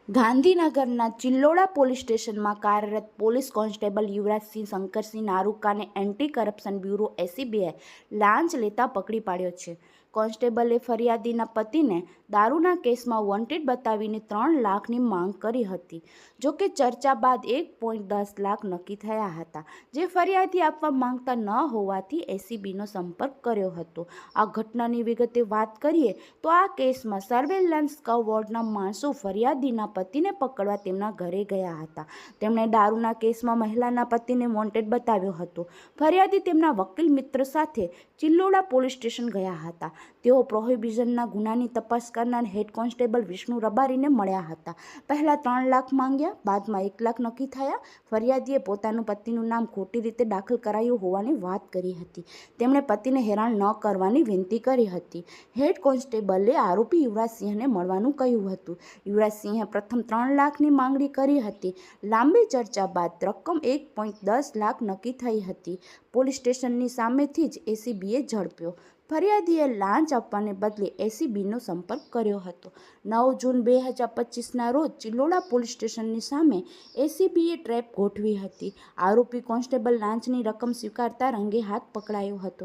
ગાંધીનગરના ચિલ્લોડા પોલીસ સ્ટેશનમાં કાર્યરત પોલીસ કોન્સ્ટેબલ યુવરાજસિંહ શંકરસિંહ નારૂકાને એન્ટી કરપ્શન બ્યુરો એસીબીએ લાંચ લેતા પકડી પાડ્યો છે। કોન્સ્ટેબલે ફરિયાદીના પતિને દારૂના કેસમાં વોન્ટેડ બતાવીને 3 લાખની માંગ કરી હતી। જોકે ચર્ચા બાદ 1.10 લાખ નક્કી થયા હતા, જે ફરિયાદી આપવા માંગતા ન હોવાથી એસીબીનો સંપર્ક કર્યો હતો। આ ઘટનાની વિગતે વાત કરીએ તો આ કેસમાં સર્વેલન્સ સ્ક્વોડના માણસો ફરિયાદીના પતિને પકડવા તેમના ઘરે ગયા હતા। તેમણે દારૂના કેસમાં મહિલાના પતિને વોન્ટેડ બતાવ્યો હતો। ફરિયાદી તેમના વકીલ મિત્ર સાથે ચિલ્લોડા પોલીસ સ્ટેશન ગયા હતા। તેઓ પ્રોહિબિશનના ગુનાની તપાસ કરનાર હેડ કોન્સ્ટેબલ વિષ્ણુ રબારીને મળ્યા હતા। પહેલા 3 લાખ માંગ્યા, બાદમાં 1 લાખ નક્કી થયા। ફરિયાદીએ પોતાનું પતિનું નામ ખોટી રીતે દાખલ કરાયું હોવાની વાત કરી હતી। તેમણે પતિને હેરાન ન કરવાની વિનંતી કરી હતી। હેડ કોન્સ્ટેબલે આરોપી યુવરાજસિંહને મળવાનું કહ્યું હતું। યુવરાજસિંહે પ્રથમ 3 લાખની માંગણી કરી હતી। લાંબી ચર્ચા બાદ રકમ 1.10 લાખ નક્કી થઈ હતી। પોલીસ સ્ટેશનની સામેથી જ એસીબીએ ઝડપ્યો। ફરિયાદીએ લાંચ આપવાને બદલે એસીબીનો સંપર્ક કર્યો હતો। 9 જૂન 2025ના રોજ ચિલ્લોડા પોલીસ સ્ટેશનની સામે એસીબીએ ટ્રેપ ગોઠવી હતી। આરોપી કોન્સ્ટેબલ લાંચની રકમ સ્વીકારતા રંગે હાથ પકડાયો હતો।